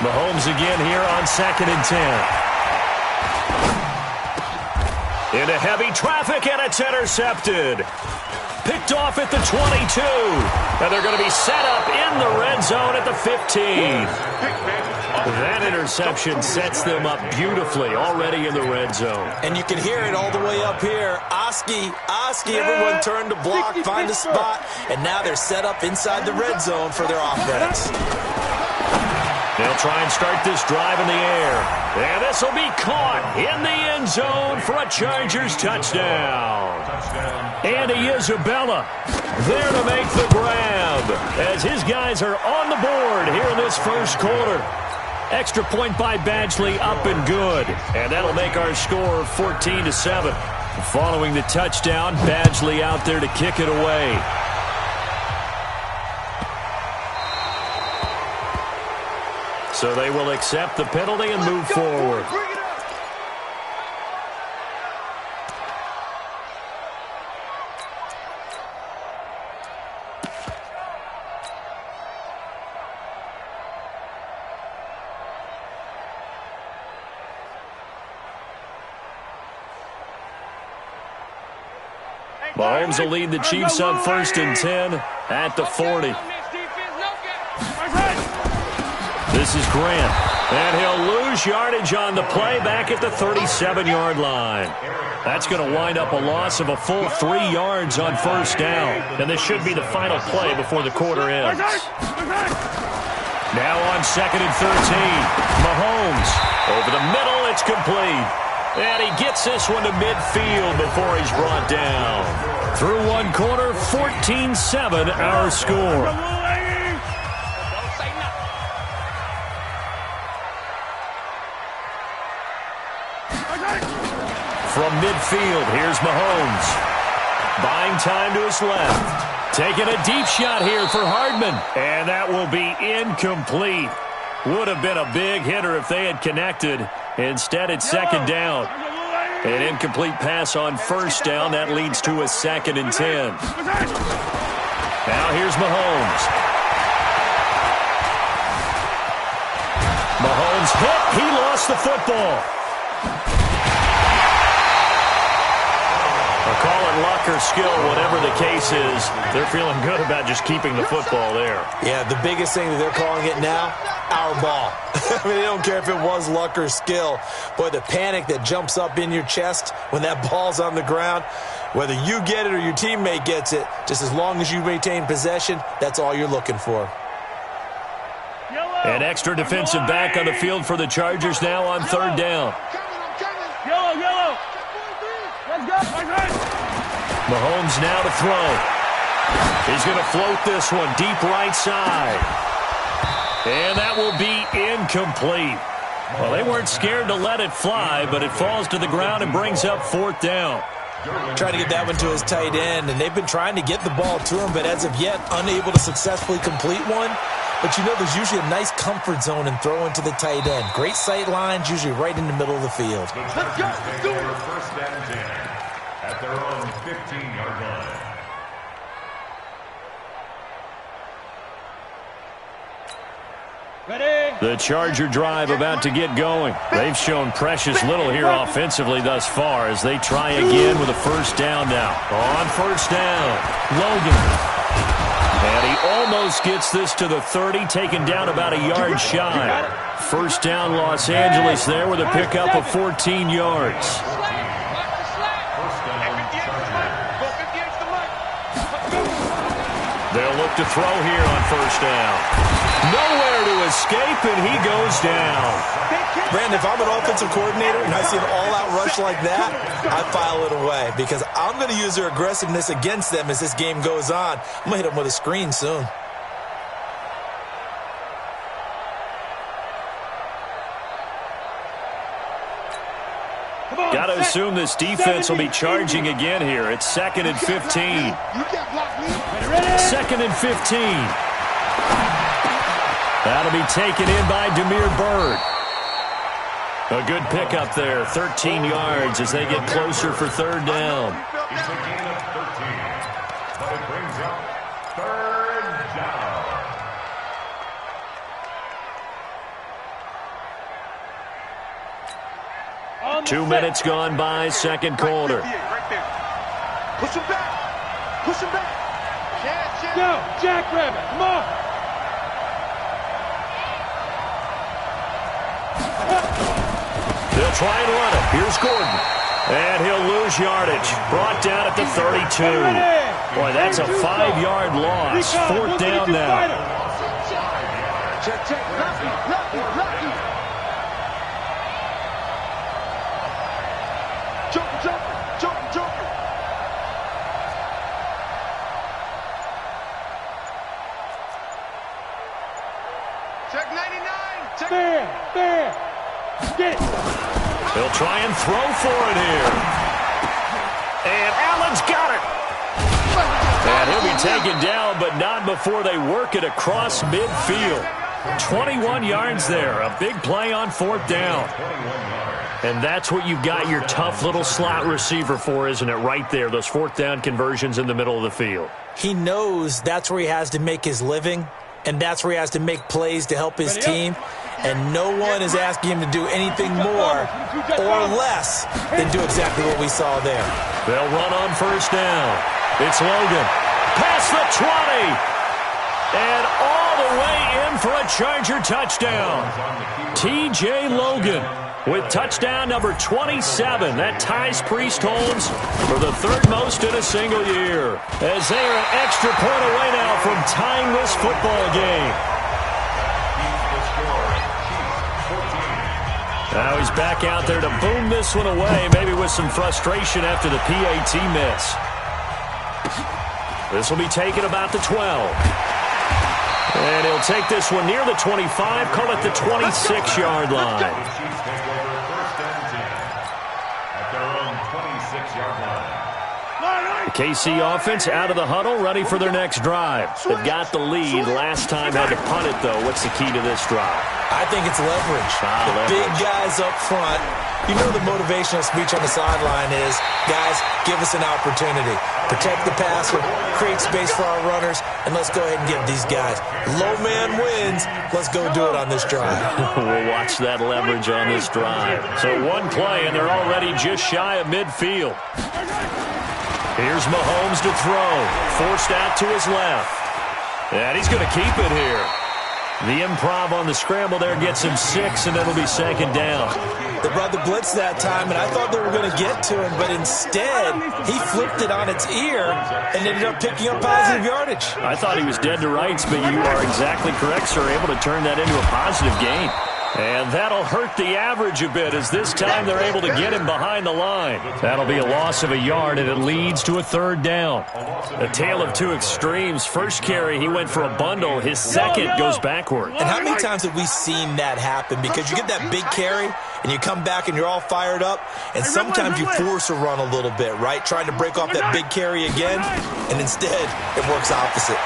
Mahomes again here on 2nd and 10. Into heavy traffic, and it's intercepted. Picked off at the 22. And they're going to be set up in the red zone at the 15. That interception sets them up beautifully already in the red zone. And you can hear it all the way up here. Oski, everyone turned to block, find a spot, and now they're set up inside the red zone for their offense. They'll try and start this drive in the air. And this will be caught in the end zone for a Chargers touchdown. Andy Isabella there to make the grab as his guys are on the board here in this first quarter. Extra point by Badgley up and good. And that'll make our score 14-7. Following the touchdown, Badgley out there to kick it away. So they will accept the penalty and move forward. Mahomes will lead the Chiefs on 1st and 10 at the 40. This is Grant, and he'll lose yardage on the play back at the 37-yard line. That's going to wind up a loss of a full 3 yards on 1st down, and this should be the final play before the quarter ends. Now on 2nd and 13, Mahomes over the middle, it's complete. And he gets this one to midfield before he's brought down. Through one quarter, 14-7 our score. From midfield, here's Mahomes. Buying time to his left. Taking a deep shot here for Hardman. And that will be incomplete. Would have been a big hitter if they had connected. Instead, it's 2nd down. An incomplete pass on 1st down. That leads to a 2nd and 10. Now here's Mahomes. Mahomes hit. He lost the football. Call it luck or skill, whatever the case is. They're feeling good about just keeping the football there. Yeah, the biggest thing that they're calling it now, our ball. I mean, they don't care if it was luck or skill. Boy, the panic that jumps up in your chest when that ball's on the ground, whether you get it or your teammate gets it, just as long as you maintain possession, that's all you're looking for. An extra defensive back on the field for the Chargers now on 3rd down. Yellow. Let's go. Mahomes now to throw. He's going to float this one deep right side. And that will be incomplete. Well, they weren't scared to let it fly, but it falls to the ground and brings up 4th down. Trying to get that one to his tight end, and they've been trying to get the ball to him, but as of yet, unable to successfully complete one. But you know there's usually a nice comfort zone in throwing to the tight end. Great sight lines, usually right in the middle of the field. Let's go. Let's do it. 1st and 10 at their own 15-yard line. Ready? The Charger drive about to get going. They've shown precious little here offensively thus far as they try again with a 1st down now. On 1st down, Logan. And he almost gets this to the 30, taken down about a yard shy. 1st down, Los Angeles there with a pickup of 14 yards. They'll look to throw here on 1st down. Nowhere to escape, and he goes down. Brandon, if I'm an offensive coordinator and I see an all-out rush like that, I file it away because I'm going to use their aggressiveness against them as this game goes on. I'm going to hit them with a screen soon. Got to assume this defense will be charging again here. It's 2nd and 15. 2nd and 15. That'll be taken in by Damiere Byrd. A good pickup there, 13 yards as they get closer for 3rd down. It's a gain of 13, but it brings up 3rd down. 2 minutes gone by, second quarter. Right there. Push him back. Push him back. Go, jackrabbit. Come on. They'll try and run it. Here's Gordon. And he'll lose yardage. Brought down at the 32. Boy, that's a 5-yard loss. Fourth down now. Check. Lucky. Jumper. Check 99. Check. There. Get it. They'll try and throw for it here. And Allen's got it. And he'll be taken down, but not before they work it across midfield. 21 yards there. A big play on fourth down. And that's what you've got your tough little slot receiver for, isn't it? Right there, those fourth down conversions in the middle of the field. He knows that's where he has to make his living, and that's where he has to make plays to help his team. And no one is asking him to do anything more or less than do exactly what we saw there. They'll run on first down. It's Logan. Past the 20. And all the way in for a Charger touchdown. T.J. Logan with touchdown number 27. That ties Priest Holmes for the third most in a single year. As they are an extra point away now from tying this football game. Now he's back out there to boom this one away, maybe with some frustration after the PAT miss. This will be taken about the 12. And he'll take this one near the 25, call it the 26-yard line. The KC offense out of the huddle, ready for their next drive. They've got the lead. Last time had to punt it, though. What's the key to this drive? I think it's leverage. The big guys up front. You know the motivational speech on the sideline is, guys, give us an opportunity. Protect the passer, create space for our runners, and let's go ahead and give these guys. Low man wins. Let's go do it on this drive. We'll watch that leverage on this drive. So one play, and they're already just shy of midfield. Here's Mahomes to throw. Forced out to his left. And he's going to keep it here. The improv on the scramble there gets him 6, and it'll be second down. They brought the blitz that time, and I thought they were going to get to him, but instead, he flipped it on its ear and ended up picking up positive yardage. I thought he was dead to rights, but you are exactly correct, sir. Able to turn that into a positive gain. And that'll hurt the average a bit as this time they're able to get him behind the line. That'll be a loss of a yard, and it leads to a third down. A tale of two extremes. First carry, he went for a bundle. His second goes backward. And how many times have we seen that happen? Because you get that big carry, and you come back and you're all fired up, and sometimes you force a run a little bit, right? Trying to break off that big carry again, and instead it works opposite.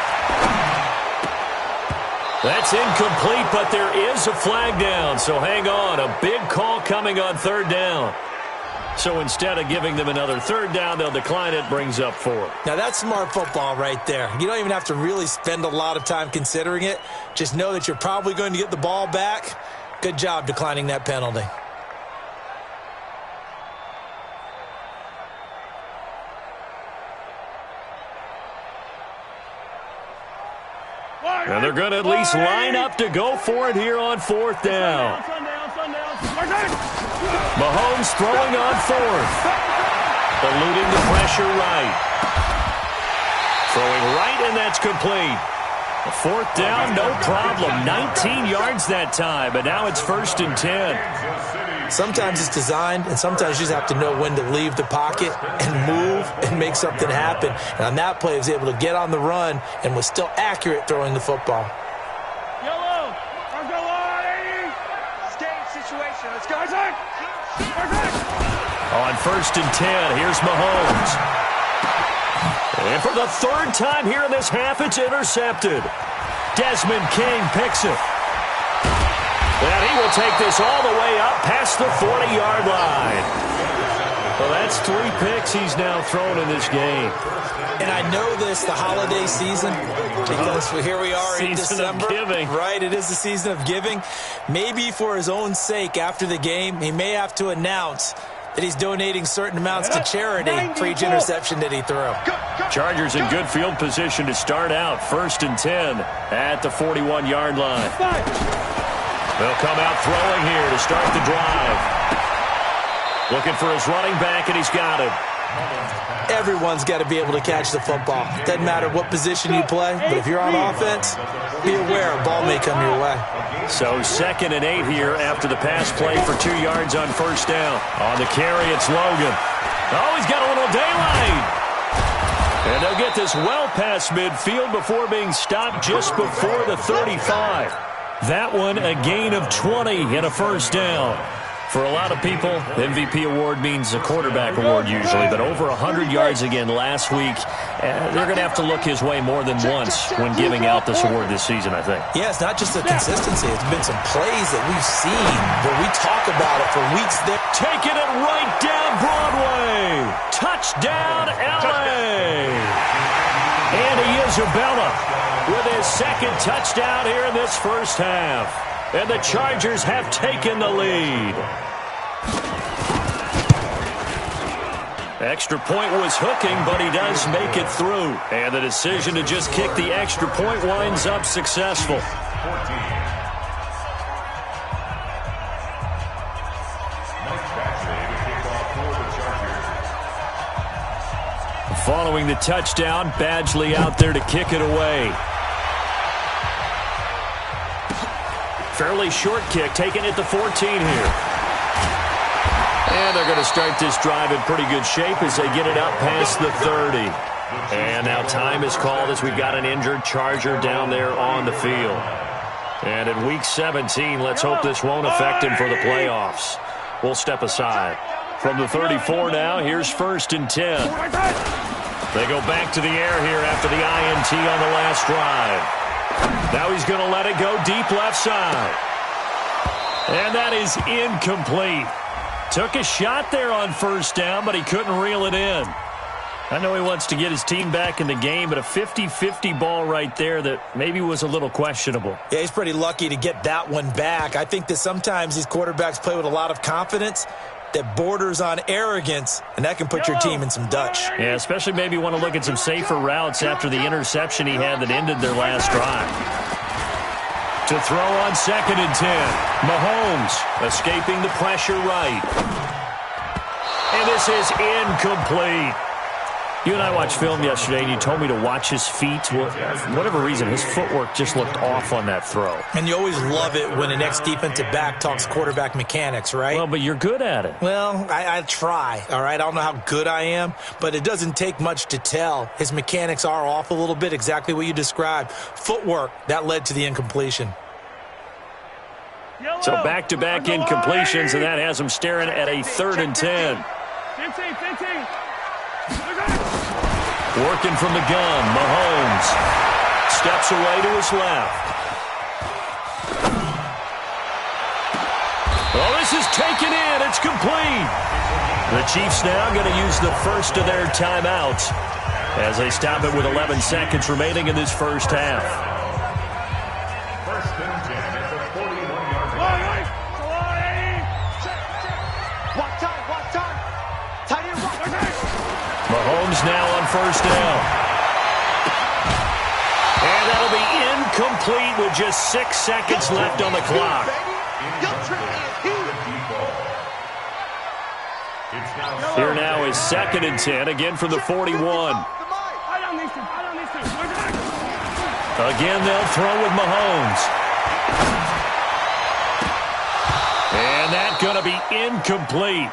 That's incomplete, but there is a flag down, so hang on. A big call coming on third down. So instead of giving them another third down, they'll decline it, brings up 4. Now that's smart football right there. You don't even have to really spend a lot of time considering it. Just know that you're probably going to get the ball back. Good job declining that penalty. And they're going to at least line up to go for it here on fourth down. Mahomes throwing on fourth. Eluding the pressure right. Throwing right, and that's complete. A fourth down, no problem. 19 yards that time, but now it's 1st and 10. Sometimes it's designed, and sometimes you just have to know when to leave the pocket and move and make something happen. And on that play, he was able to get on the run and was still accurate throwing the football. Yellow, let's go on, 80. Stay in situation. Let's go. On 1st and 10, here's Mahomes. And for the third time here in this half, it's intercepted. Desmond King picks it. And he will take this all the way up past the 40-yard line. Well, that's 3 picks he's now thrown in this game. And I know this, the holiday season, because here we are in December. Season of giving. Right, it is the season of giving. Maybe for his own sake after the game, he may have to announce that he's donating certain amounts to charity for each interception that he threw. Chargers in good field position to start out. 1st and 10 at the 41-yard line. They'll come out throwing here to start the drive. Looking for his running back, and he's got him. Everyone's got to be able to catch the football. Doesn't matter what position you play, but if you're on offense, be aware a ball may come your way. So 2nd and 8 here after the pass play for 2 yards on 1st down. On the carry, it's Logan. Oh, he's got a little daylight. And they'll get this well past midfield before being stopped just before the 35. That one a gain of 20 and a 1st down. For a lot of people, MVP award means a quarterback award usually, but over 100 yards again last week. They're going to have to look his way more than once when giving out this award this season, I think. Yeah, it's not just the consistency. It's been some plays that we've seen where we talk about it for weeks. Taking it right down Broadway. Touchdown, L.A. Andy Isabella with his 2nd touchdown here in this 1st half. And the Chargers have taken the lead. Extra point was hooking, but he does make it through. And the decision to just kick the extra point winds up successful. Following the touchdown, Badgley out there to kick it away. Fairly short kick, taken at the 14 here. And they're going to start this drive in pretty good shape as they get it up past the 30. And now time is called as we've got an injured Charger down there on the field. And in Week 17, let's hope this won't affect him for the playoffs. We'll step aside. From the 34 now, here's 1st and 10. They go back to the air here after the INT on the last drive. Now he's going to let it go deep left side. And that is incomplete. Took a shot there on 1st down, but he couldn't reel it in. I know he wants to get his team back in the game, but a 50-50 ball right there that maybe was a little questionable. Yeah, he's pretty lucky to get that one back. I think that sometimes these quarterbacks play with a lot of confidence that borders on arrogance, and that can put your team in some Dutch. Yeah, especially maybe want to look at some safer routes after the interception he had that ended their last drive. To throw on 2nd and 10. Mahomes escaping the pressure right. And this is incomplete. You and I watched film yesterday, and you told me to watch his feet. Well, for whatever reason, his footwork just looked off on that throw. And you always love it when an ex-defensive back talks quarterback mechanics, right? Well, but you're good at it. Well, I try, all right? I don't know how good I am, but it doesn't take much to tell. His mechanics are off a little bit, exactly what you described. Footwork, that led to the incompletion. So back-to-back incompletions, and that has him staring at a 3rd and 10. 15. Working from the gun, Mahomes steps away to his left. Oh, this is taken in. It's complete. The Chiefs now going to use the first of their timeouts as they stop it with 11 seconds remaining in this 1st half. 1st and 10 at the 41-yard line. Mahomes now on 1st down. And that'll be incomplete with just 6 seconds left on the clock. Here now is 2nd and 10, again from the 41. Again, they'll throw with Mahomes. And that's going to be incomplete.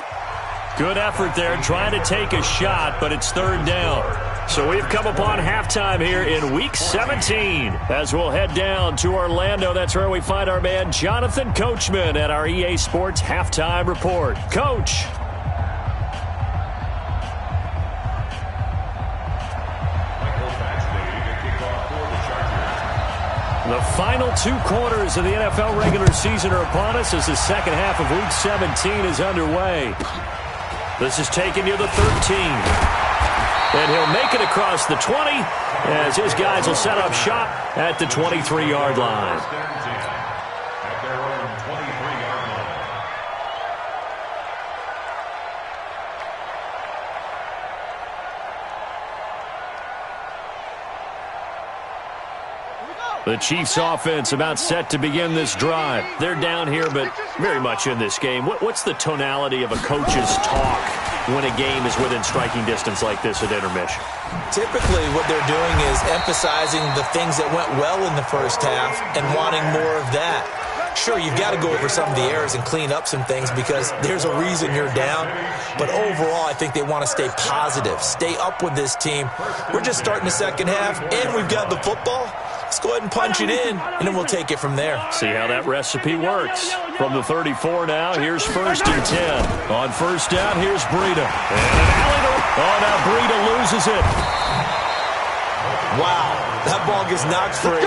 Good effort there, trying to take a shot, but it's 3rd down. So we've come upon halftime here in Week 17. As we'll head down to Orlando, that's where we find our man Jonathan Coachman at our EA Sports Halftime Report. Coach. The final 2 quarters of the NFL regular season are upon us as the 2nd half of Week 17 is underway. This is taken near the 13. And he'll make it across the 20 as his guys will set up shop at the 23-yard line. At their own 23-yard line. The Chiefs offense about set to begin this drive. They're down here, but very much in this game. What's the tonality of a coach's talk when a game is within striking distance like this at intermission? Typically, what they're doing is emphasizing the things that went well in the first half and wanting more of that. Sure, you've got to go over some of the errors and clean up some things because there's a reason you're down. But overall, I think they want to stay positive, stay up with this team. We're just starting the second half, and we've got the football. Let's go ahead and punch it in, and then we'll take it from there. See how that recipe works. From the 34 now, here's 1st and 10. On 1st down, here's Breida. And an alley. Oh, now Breida loses it. Wow, that ball gets knocked free,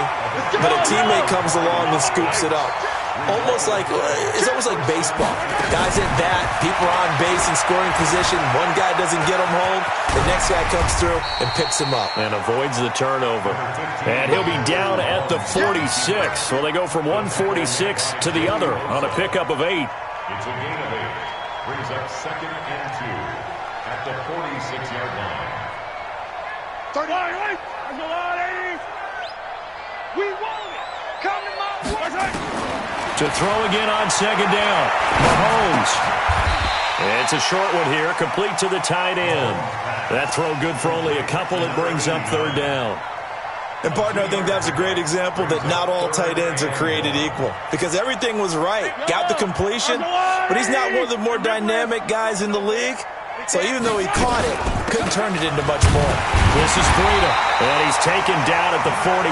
but a teammate comes along and scoops it up. It's almost like baseball. Guys at bat, people are on base in scoring position. One guy doesn't get him home. The next guy comes through and picks him up. And avoids the turnover. And he'll be down at the 46. So they go from 146 to the other on a pickup of 8. It's a gain of 8. Brings up 2nd and 2 at the 46-yard line. 30. Right. There's a lot, 80. We want it. Come to my way. To throw again on 2nd down. Mahomes. It's a short one here, complete to the tight end. That throw good for only a couple. It brings up 3rd down. And, partner, I think that's a great example that not all tight ends are created equal because everything was right. Got the completion, but he's not one of the more dynamic guys in the league. So even though he caught it, couldn't turn it into much more. This is Breida, and he's taken down at the 43,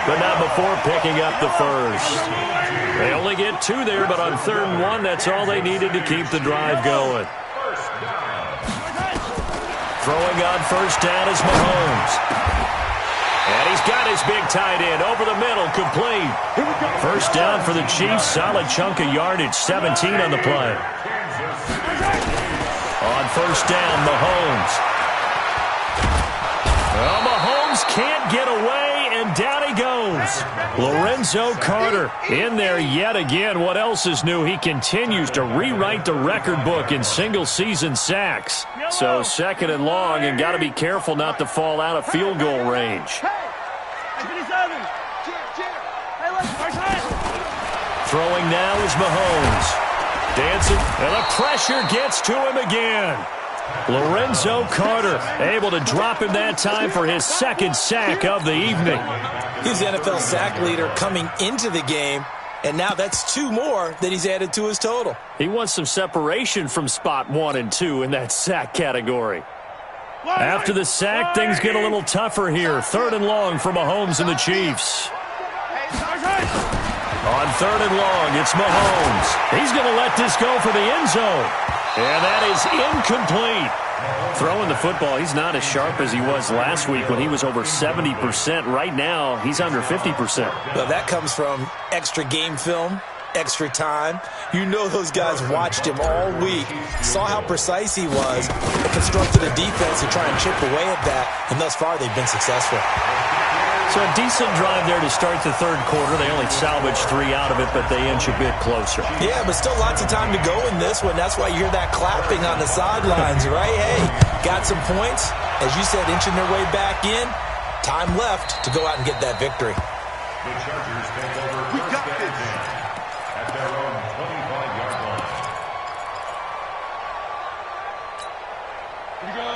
but not before picking up the first. They only get 2 there, but on 3rd and 1, that's all they needed to keep the drive going. Throwing on 1st down is Mahomes. And he's got his big tight end over the middle, complete. 1st down for the Chiefs, solid chunk of yardage, 17 on the play. On 1st down, Mahomes. Well, Mahomes can't get away, and down he goes. Lorenzo Carter in there yet again. What else is new? He continues to rewrite the record book in single-season sacks. So 2nd and long, and got to be careful not to fall out of field goal range. Throwing now is Mahomes. Dancing, and the pressure gets to him again. Lorenzo Carter able to drop him that time for his 2nd sack of the evening. He's the NFL sack leader coming into the game, and now that's 2 more that he's added to his total. He wants some separation from spot 1 and 2 in that sack category. After the sack, things get a little tougher here. 3rd and long for Mahomes and the Chiefs. On 3rd and long, it's Mahomes. He's going to let this go for the end zone. And that is incomplete. Throwing the football, he's not as sharp as he was last week when he was over 70%. Right now, he's under 50%. Well, that comes from extra game film, extra time. You know those guys watched him all week, saw how precise he was, and constructed a defense to try and chip away at that. And thus far, they've been successful. So a decent drive there to start the 3rd quarter. They only salvaged 3 out of it, but they inch a bit closer. Yeah, but still lots of time to go in this one. That's why you hear that clapping on the sidelines, right? Hey, got some points. As you said, inching their way back in. Time left to go out and get that victory. The Chargers take over 1st and 10 at their own 25-yard line.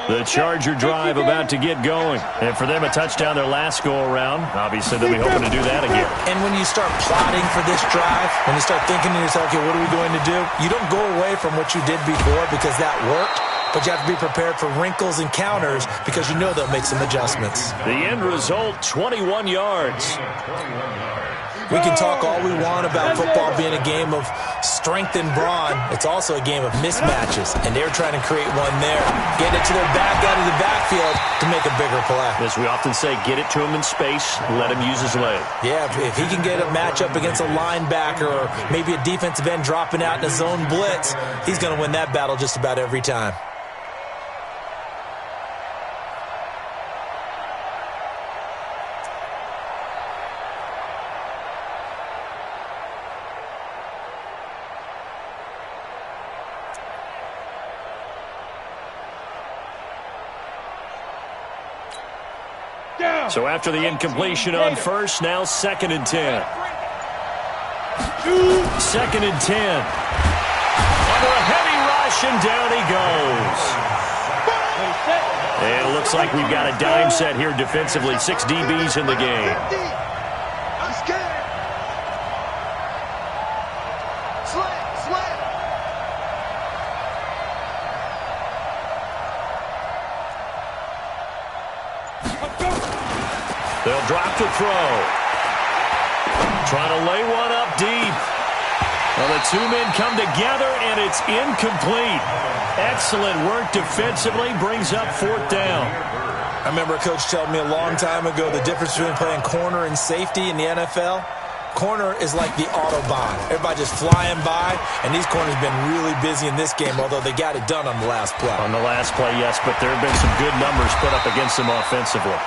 The Charger drive about to get going. And for them, a touchdown their last go-around. Obviously, they'll be hoping to do that again. And when you start plotting for this drive, when you start thinking to yourself, okay, what are we going to do? You don't go away from what you did before because that worked, but you have to be prepared for wrinkles and counters because you know they'll make some adjustments. The end result, 21 yards. We can talk all we want about football being a game of strength and brawn. It's also a game of mismatches, and they're trying to create one there. Get it to their back out of the backfield to make a bigger play. As we often say, get it to him in space, let him use his leg. Yeah, if he can get a matchup against a linebacker or maybe a defensive end dropping out in a zone blitz, he's going to win that battle just about every time. So after the incompletion on first, now 2nd and 10. 2nd and 10. Under a heavy rush, and down he goes. And it looks like we've got a dime set here defensively. 6 DBs in the game. They'll drop to throw. Trying to lay one up deep. Well, the two men come together, and it's incomplete. Excellent work defensively. Brings up 4th down. I remember a coach telling me a long time ago the difference between playing corner and safety in the NFL. Corner is like the Autobahn. Everybody just flying by, and these corners have been really busy in this game, although they got it done on the last play. On the last play, yes, but there have been some good numbers put up against them offensively.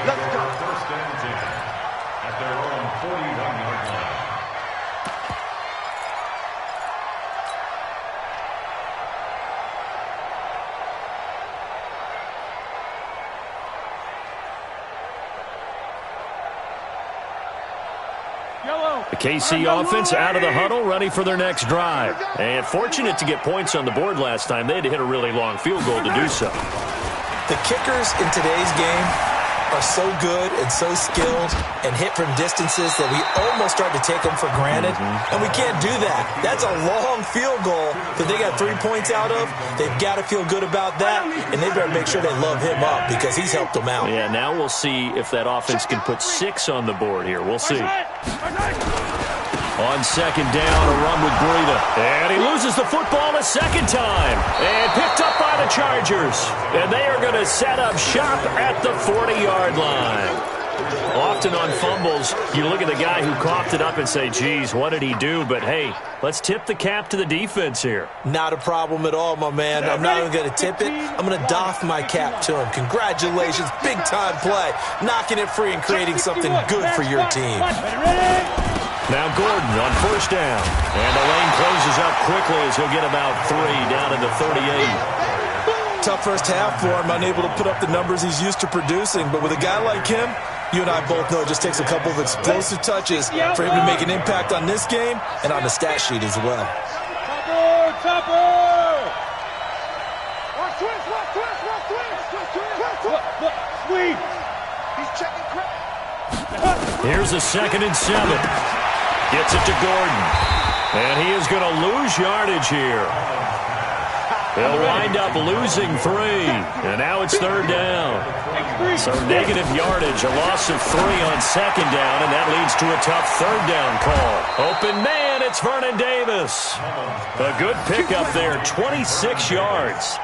Let's go. 1st and 10 at their own 41-yard line. The KC offense out of the huddle, ready for their next drive. And fortunate to get points on the board last time. They had to hit a really long field goal to do so. The kickers in today's game are so good and so skilled and hit from distances that we almost start to take them for granted, and we can't do that. That's a long field goal that they got 3 points out of. They've got to feel good about that, and they better make sure they love him up because he's helped them out. Yeah, now we'll see if that offense can put 6 on the board here. We'll see. On 2nd down, a run with Breida. And he loses the football a 2nd time. And picked up by the Chargers. And they are going to set up shop at the 40-yard line. Often on fumbles, you look at the guy who coughed it up and say, geez, what did he do? But, hey, let's tip the cap to the defense here. Not a problem at all, my man. I'm not even going to tip it. I'm going to doff my cap to him. Congratulations. Big-time play. Knocking it free and creating something good for your team. Now Gordon on 1st down. And the lane closes up quickly as he'll get about 3 down to the 38. Tough first half for him, unable to put up the numbers he's used to producing. But with a guy like him, you and I both know it just takes a couple of explosive touches for him to make an impact on this game and on the stat sheet as well. Here's a 2nd and 7. Gets it to Gordon. And he is going to lose yardage here. They'll wind up losing 3. And now it's 3rd down. So negative yardage, a loss of 3 on 2nd down, and that leads to a tough 3rd down call. Open man, it's Vernon Davis. A good pickup there, 26 yards.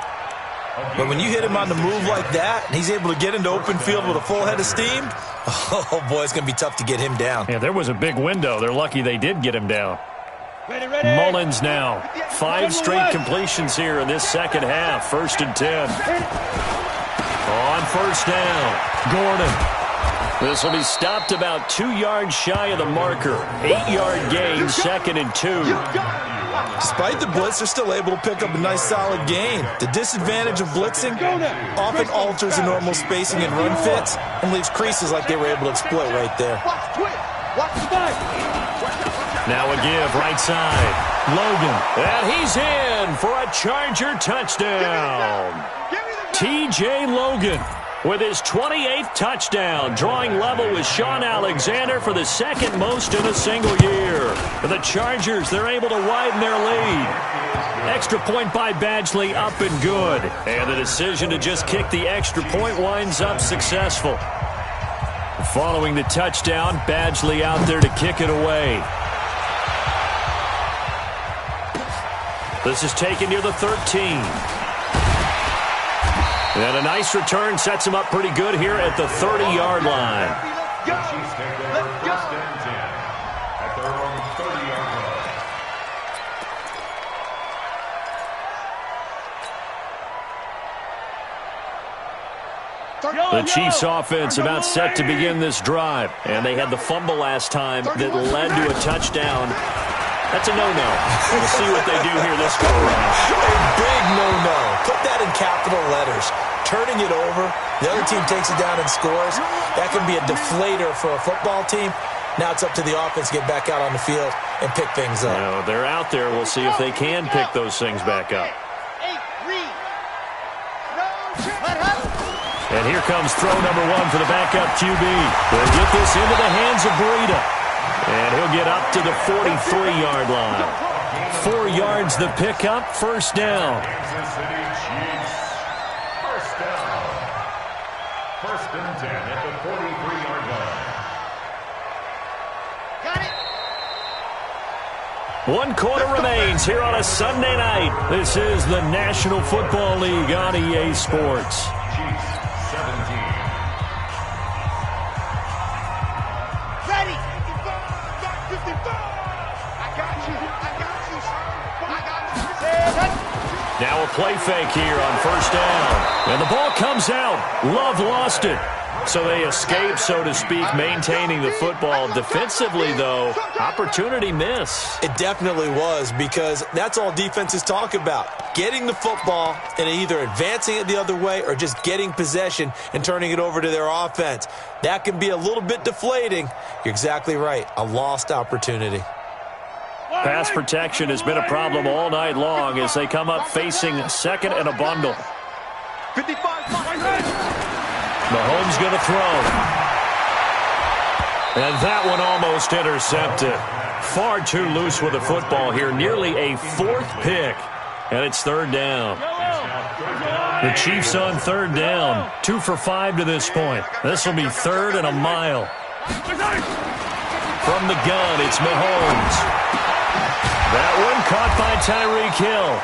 But when you hit him on the move like that, and he's able to get into open field with a full head of steam, oh, boy, it's going to be tough to get him down. Yeah, there was a big window. They're lucky they did get him down. Mullins now. 5 straight completions here in this 2nd half. 1st and 10. On 1st down, Gordon. This will be stopped about 2 yards shy of the marker. 8-yard gain, 2nd and 2. Despite the blitz, they're still able to pick up a nice solid gain. The disadvantage of blitzing often alters the normal spacing and run fits and leaves creases like they were able to exploit right there. Now a give, right side. Logan. And he's in for a Charger touchdown. T.J. Logan with his 28th touchdown, drawing level with Sean Alexander for the 2nd most in a single year. For the Chargers, they're able to widen their lead. Extra point by Badgley, up and good. And the decision to just kick the extra point winds up successful. Following the touchdown, Badgley out there to kick it away. This is taken near the 13. And a nice return sets him up pretty good here at the 30-yard line. The Chiefs take over first and 10 at their own 30-yard line. The Chiefs offense about set to begin this drive. And they had the fumble last time that led to a touchdown. That's a no-no. We'll see what they do here this go around. A big no-no. Put that in capital letters. Turning it over, the other team takes it down and scores. That can be a deflator for a football team. Now it's up to the offense to get back out on the field and pick things up. No, they're out there. We'll see if they can pick those things back up. And here comes throw number 1 for the backup QB. They'll get this into the hands of Breida. And he'll get up to the 43-yard line. 4 yards the pickup, first down. Kansas City Chiefs. First down. First and 10 at the 43-yard line. Got it. 1 quarter remains here on a Sunday night. This is the National Football League on EA Sports. Chiefs 17. Ready. 55. I got you. Now a play fake here on first down. And the ball comes out. Love lost it. So they escape, so to speak, maintaining the football. Defensively, though, opportunity miss. It definitely was, because that's all defenses talk about. Getting the football and either advancing it the other way or just getting possession and turning it over to their offense. That can be a little bit deflating. You're exactly right. A lost opportunity. Pass protection has been a problem all night long as they come up facing second and a bundle. 55. Mahomes going to throw. And that one almost intercepted. Far too loose with the football here. Nearly a 4th pick. And it's third down. The Chiefs on third down. 2 for 5 to this point. This will be 3rd and a mile. From the gun, it's Mahomes. That one caught by Tyreek Hill.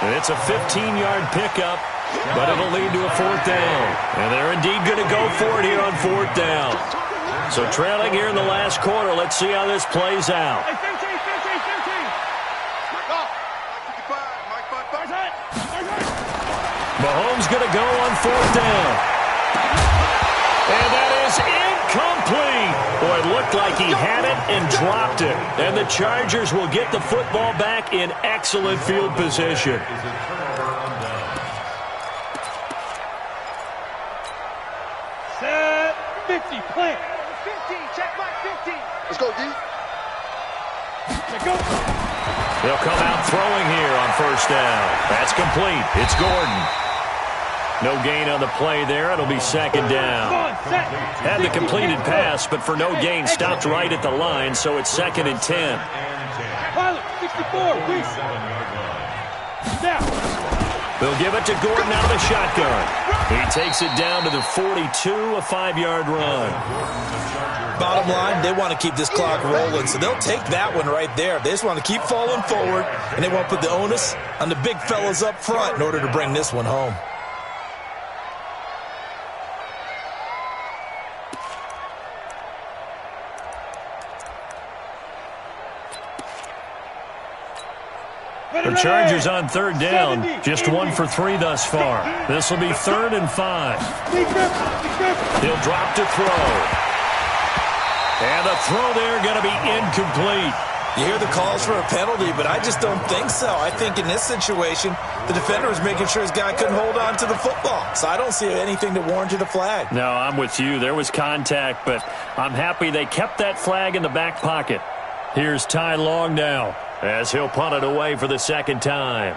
And it's a 15-yard pickup, but it'll lead to a 4th down. And they're indeed going to go for it here on 4th down. So trailing here in the last quarter. Let's see how this plays out. Mahomes going to go on 4th down. And that is incomplete. Boy, it looked like he had it and dropped it. And the Chargers will get the football back in excellent field position. Set 50, plant. 15, check my 15. Let's go, D. Let's go. They'll come out throwing here on first down. That's complete. It's Gordon. No gain on the play there. It'll be second down. Had the completed pass, but for no gain, stopped right at the line, so it's second and 10. Pilot, 64, please. Now. They'll give it to Gordon out of the shotgun. He takes it down to the 42, a 5-yard run. Bottom line, they want to keep this clock rolling, so they'll take that one right there. They just want to keep falling forward, and they want to put the onus on the big fellas up front in order to bring this one home. The Chargers on third down, just 1 for 3 thus far. This will be 3rd and 5. He'll drop to throw. And the throw there going to be incomplete. You hear the calls for a penalty, but I just don't think so. I think in this situation, the defender was making sure his guy couldn't hold on to the football. So I don't see anything that warranted a flag. No, I'm with you. There was contact, but I'm happy they kept that flag in the back pocket. Here's Ty Long now, as he'll punt it away for the second time.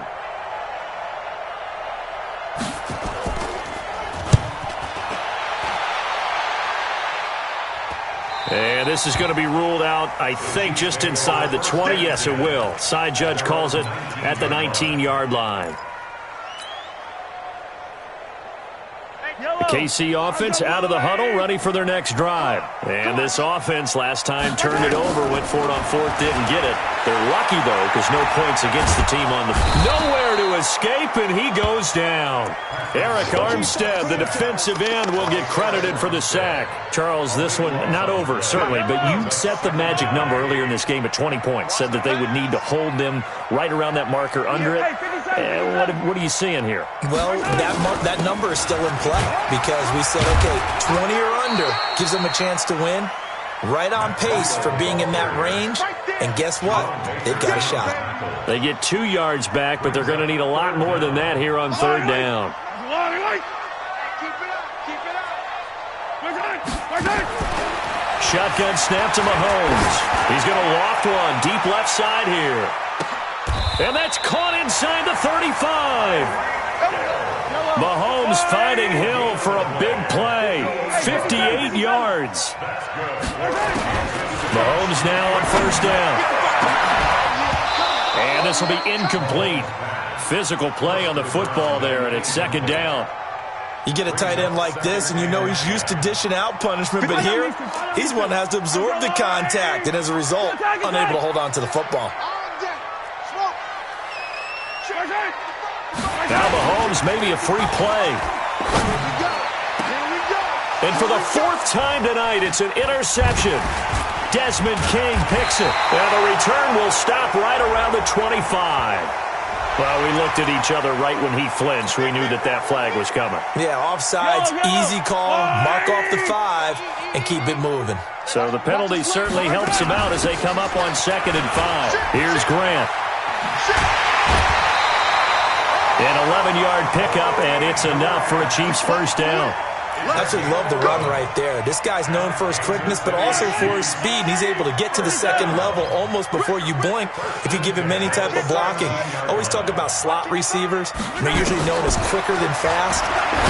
And this is going to be ruled out, I think, just inside the 20. Yes, it will. Side judge calls it at the 19-yard line. Yellow. KC offense out of the huddle, ready for their next drive. And this offense last time turned it over, went for it on fourth, didn't get it. They're lucky, though, because no points against the team on the field. Nowhere to escape, and he goes down. Eric Armstead, the defensive end, will get credited for the sack. Charles, this one not over, certainly, but you set the magic number earlier in this game at 20 points, said that they would need to hold them right around that marker under it. What are you seeing here? Well, that number is still in play because we said, okay, 20 or under gives them a chance to win. Right on pace for being in that range. And guess what? They've got a shot. They get 2 yards back, but they're going to need a lot more than that here on third down. Shotgun snap to Mahomes. He's going to loft one deep left side here. And that's caught inside the 35. Mahomes finding Hill for a big play. 58 yards. Mahomes now on first down. And this will be incomplete. Physical play on the football there, and it's second down. You get a tight end like this, and you know he's used to dishing out punishment, but here, he's one that has to absorb the contact, and as a result, unable to hold on to the football. Now Mahomes, maybe a free play. And for the 4th time tonight, it's an interception. Desmond King picks it. And the return will stop right around the 25. Well, we looked at each other right when he flinched. We knew that that flag was coming. Yeah, offsides, easy call, mark off the 5, and keep it moving. So the penalty certainly helps him out as they come up on 2nd and 5. Here's Grant. An 11-yard pickup, and it's enough for a Chiefs first down. I absolutely love the run right there. This guy's known for his quickness, but also for his speed. And he's able to get to the second level almost before you blink if you give him any type of blocking. Always talk about slot receivers. They're usually known as quicker than fast.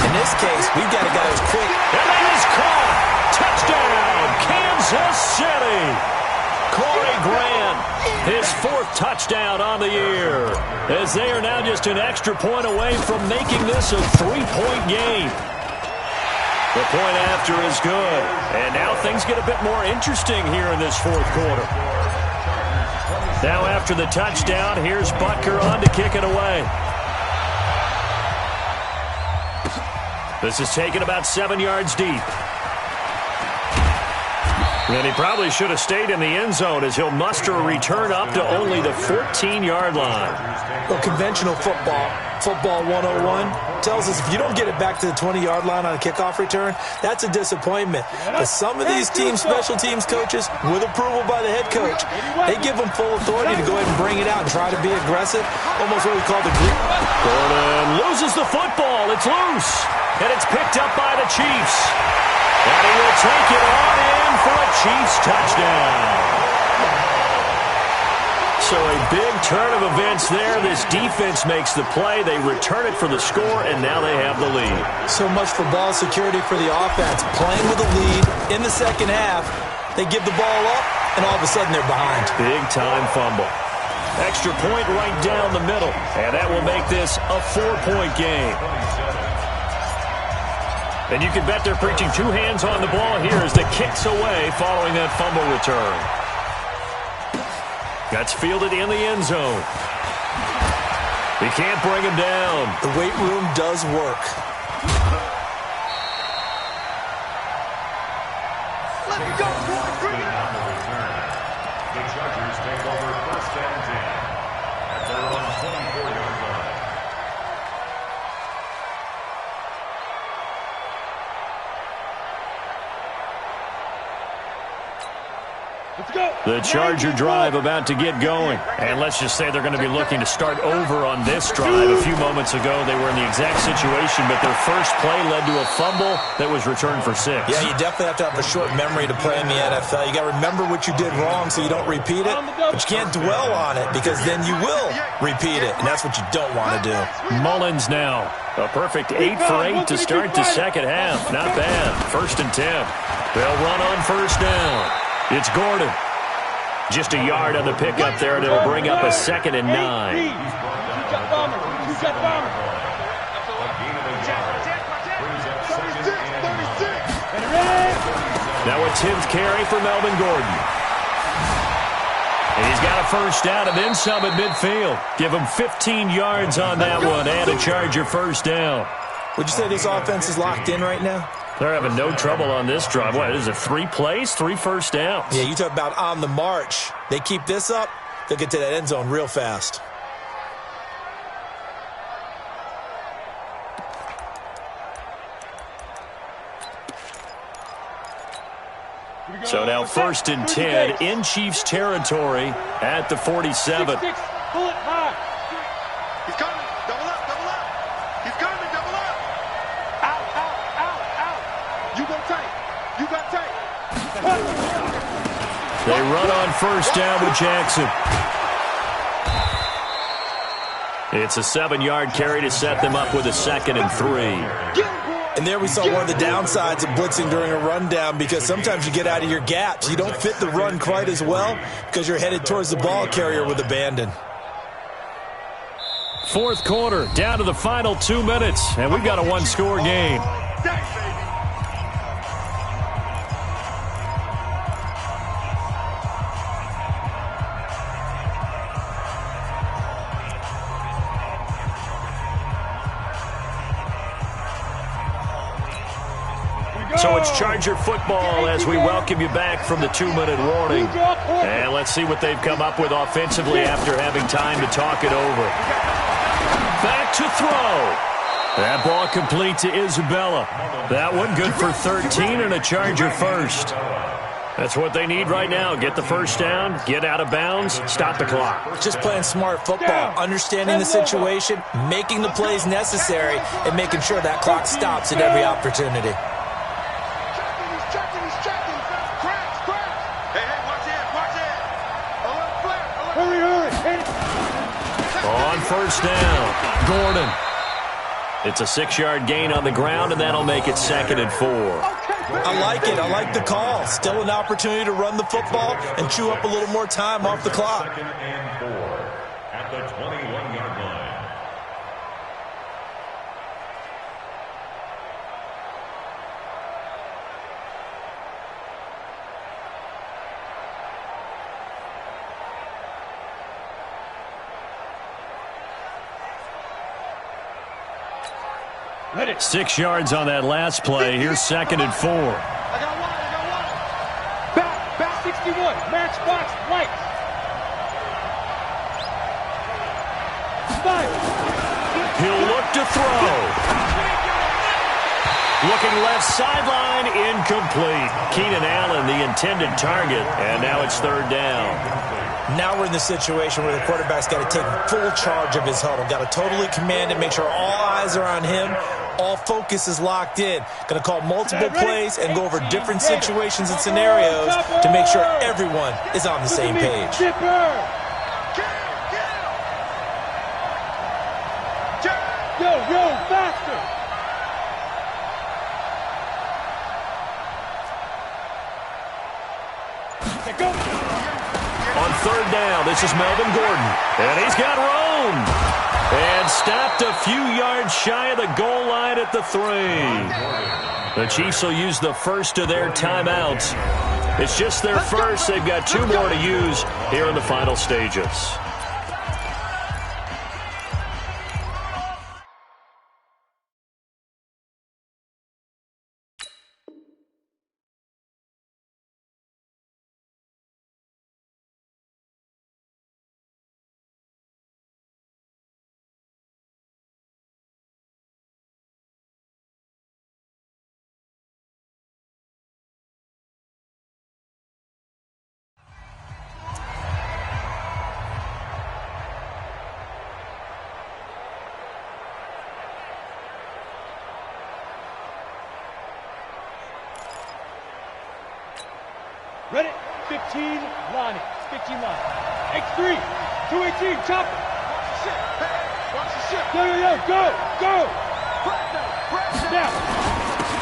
In this case, we've got a guy who's quick. And that is caught. Touchdown, Kansas City. Corey Grant, his 4th touchdown on the year, as they are now just an extra point away from making this a 3-point game. The point after is good, and now things get a bit more interesting here in this 4th quarter. Now after the touchdown, here's Butker on to kick it away. This is taken about 7 yards deep. And he probably should have stayed in the end zone as he'll muster a return up to only the 14-yard line. Well, conventional football 101, tells us if you don't get it back to the 20-yard line on a kickoff return, that's a disappointment. But some of these special teams coaches, with approval by the head coach, they give them full authority to go ahead and bring it out and try to be aggressive, almost what we call the green. Gordon loses the football. It's loose, and it's picked up by the Chiefs. And he will take it on in for a Chiefs touchdown. So a big turn of events there. This defense makes the play. They return it for the score, and now they have the lead. So much for ball security for the offense. Playing with a lead in the second half, they give the ball up, and all of a sudden they're behind. Big-time fumble. Extra point right down the middle, and that will make this a 4-point game. And you can bet they're preaching 2 hands on the ball here as the kick's away following that fumble return. That's fielded in the end zone. He can't bring him down. The weight room does work. Let's go, The Chargers take over 1st and 10 at their own 24-yard line. Let's go. The Charger drive about to get going. And let's just say they're going to be looking to start over on this drive. A few moments ago, they were in the exact situation, but their first play led to a fumble that was returned for 6. Yeah, you definitely have to have a short memory to play in the NFL. You got to remember what you did wrong so you don't repeat it, but you can't dwell on it because then you will repeat it, and that's what you don't want to do. Mullins now. A perfect 8 for 8 to start the second half. Not bad. 1st and 10. They'll run on first down. It's Gordon. Just a yard on the pickup there, and it'll bring up a 2nd and 9. A gain of a yard brings up 2nd Now a 10th carry for Melvin Gordon. And he's got a first down and then some at midfield. Give him 15 yards on that one and a Charger first down. Would you say this offense is locked in right now? They're having no trouble on this drive. What is it, 3 plays, 3 first downs? Yeah, you talk about on the march. They keep this up, they'll get to that end zone real fast. So now 1st and 10 in Chiefs territory at the 47. Pull it high. He's coming. Double up, double up. He's coming, double up. Out, out, out, out. You go tight. You got tight. They run on first down with Jackson. It's a 7-yard carry to set them up with a 2nd and 3. And there we saw one of the downsides of blitzing during a rundown, because sometimes you get out of your gaps. You don't fit the run quite as well because you're headed towards the ball carrier with abandon. 4th quarter, down to the final 2 minutes, and we've got a 1-score game. So it's Charger football as we welcome you back from the 2-minute warning. And let's see what they've come up with offensively after having time to talk it over. Back to throw. That ball complete to Isabella. That one good for 13 and a Charger first. That's what they need right now. Get the first down, get out of bounds, stop the clock. Just playing smart football, understanding the situation, making the plays necessary, and making sure that clock stops at every opportunity. On first down, Gordon. It's a 6-yard gain on the ground, and that'll make it 2nd and 4. I like it. I like the call. Still an opportunity to run the football and chew up a little more time off the clock. 2nd and 4 at the 21-yard line. Let it. 6 yards on that last play. Here's 2nd and 4. I got one. Back 61. Matchbox right. 5. He'll look to throw. Looking left sideline, incomplete. Keenan Allen, the intended target, and now it's 3rd down. Now we're in the situation where the quarterback's got to take full charge of his huddle. Got to totally command it, make sure all eyes are on him. All focus is locked in. Going to call multiple plays and go over different situations and scenarios to make sure everyone is on the same page. Yo, faster. Go. On 3rd down, this is Melvin Gordon. And he's got room. And stopped a few yards shy of the goal line at the 3. The Chiefs will use the first of their timeouts. It's just their first. They've got 2 more to use here in the final stages. Ready? 15 line. 15 line. X3. 218. Chop it. Watch the ship. Go. Now.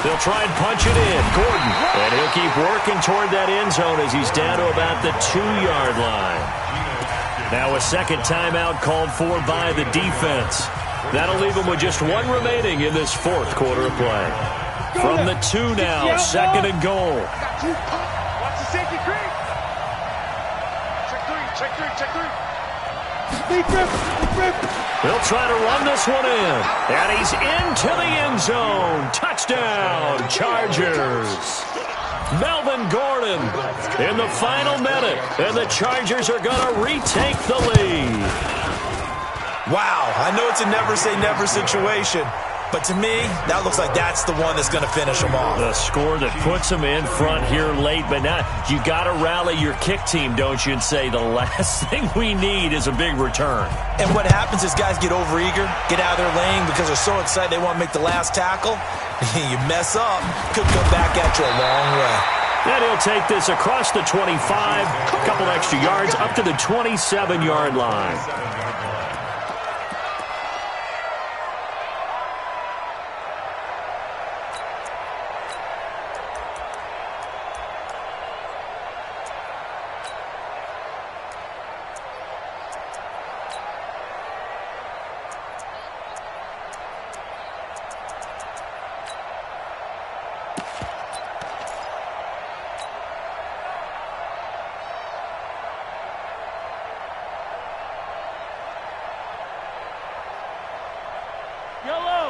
They'll try and punch it in. Gordon. And he'll keep working toward that end zone as he's down to about the 2-yard line. Now a 2nd timeout called for by the defense. That'll leave them with just 1 remaining in this 4th quarter of play. From the 2 now, second and goal. Watch the safety creep. Check three. He'll try to run this one in. And he's into the end zone. Touchdown, Chargers. Melvin Gordon in the final minute. And the Chargers are going to retake the lead. Wow, I know it's a never say never situation, but to me, that looks like that's the one that's going to finish them off. The score that puts them in front here late, but now you got to rally your kick team, don't you, and say the last thing we need is a big return. And what happens is guys get overeager, get out of their lane because they're so excited they want to make the last tackle. You mess up, could come back at you a long way. And he'll take this across the 25, a couple extra yards, up to the 27-yard line.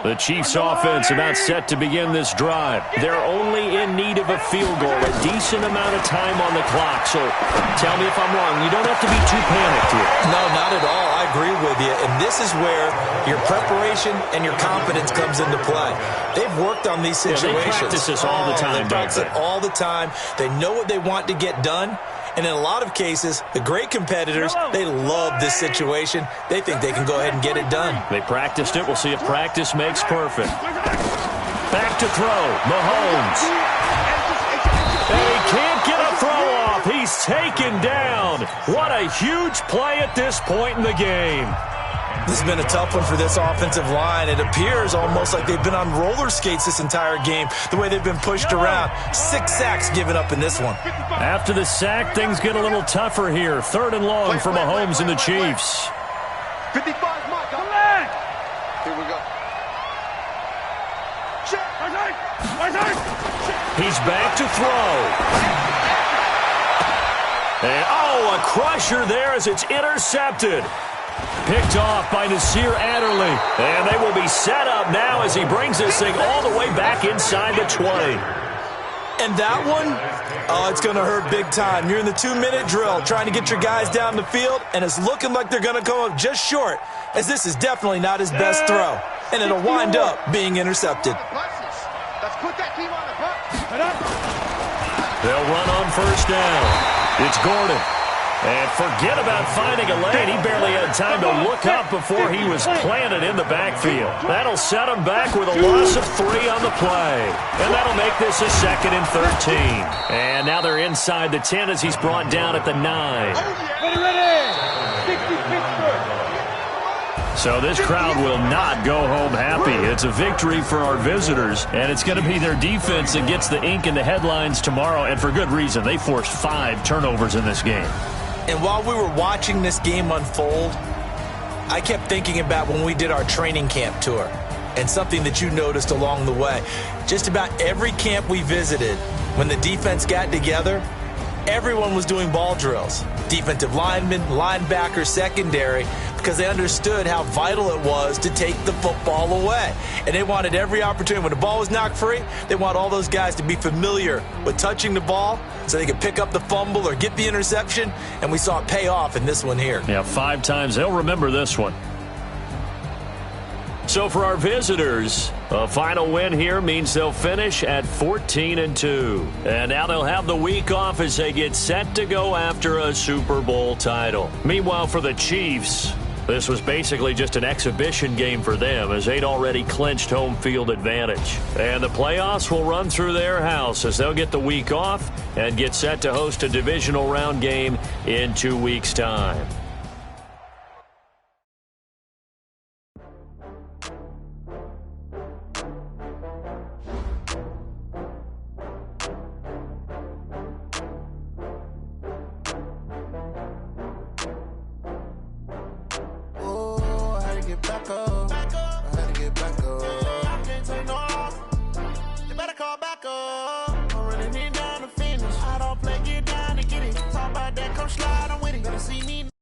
The Chiefs offense about set to begin this drive. They're only in need of a field goal, a decent amount of time on the clock. So tell me if I'm wrong. You don't have to be too panicked here. No, not at all. I agree with you. And this is where your preparation and your confidence comes into play. They've worked on these situations. They practice this all the time, They practice it all the time. They know what they want to get done. And in a lot of cases, the great competitors, they love this situation. They think they can go ahead and get it done. They practiced it. We'll see if practice makes perfect. Back to throw. Mahomes. And he can't get a throw off. He's taken down. What a huge play at this point in the game. This has been a tough one for this offensive line. It appears almost like they've been on roller skates this entire game, the way they've been pushed around. 6 sacks given up in this one. After the sack, things get a little tougher here. 3rd and long for Mahomes and the Chiefs. 55, Mike, come on! Here we go. He's back to throw. And, oh, a crusher there as it's intercepted. Picked off by Nasir Adderley. And they will be set up now as he brings this thing all the way back inside the 20. And that one, oh, it's going to hurt big time. You're in the 2-minute drill trying to get your guys down the field, and it's looking like they're going to come up just short, as this is definitely not his best throw. And it'll wind up being intercepted. Let's put that team on the bus. They'll run on 1st down. It's Gordon. And forget about finding a lane. He barely had time to look up before he was planted in the backfield. That'll set him back with a loss of 3 on the play. And that'll make this a 2nd and 13. And now they're inside the 10 as he's brought down at the 9. So this crowd will not go home happy. It's a victory for our visitors, and it's going to be their defense that gets the ink in the headlines tomorrow, and for good reason. They forced 5 turnovers in this game. And while we were watching this game unfold, I kept thinking about when we did our training camp tour and something that you noticed along the way. Just about every camp we visited, when the defense got together, everyone was doing ball drills. Defensive linemen, linebackers, secondary, because they understood how vital it was to take the football away. And they wanted every opportunity. When the ball was knocked free, they want all those guys to be familiar with touching the ball so they could pick up the fumble or get the interception, and we saw it pay off in this one here. Yeah, 5 times. They'll remember this one. So for our visitors, a final win here means they'll finish at 14-2. And now they'll have the week off as they get set to go after a Super Bowl title. Meanwhile, for the Chiefs, this was basically just an exhibition game for them as they'd already clinched home field advantage. And the playoffs will run through their house as they'll get the week off and get set to host a divisional round game in 2 weeks' time. I'm running it down to finish. I don't play, get down to get it. Talk about that, come slide, I'm with it. Better see me.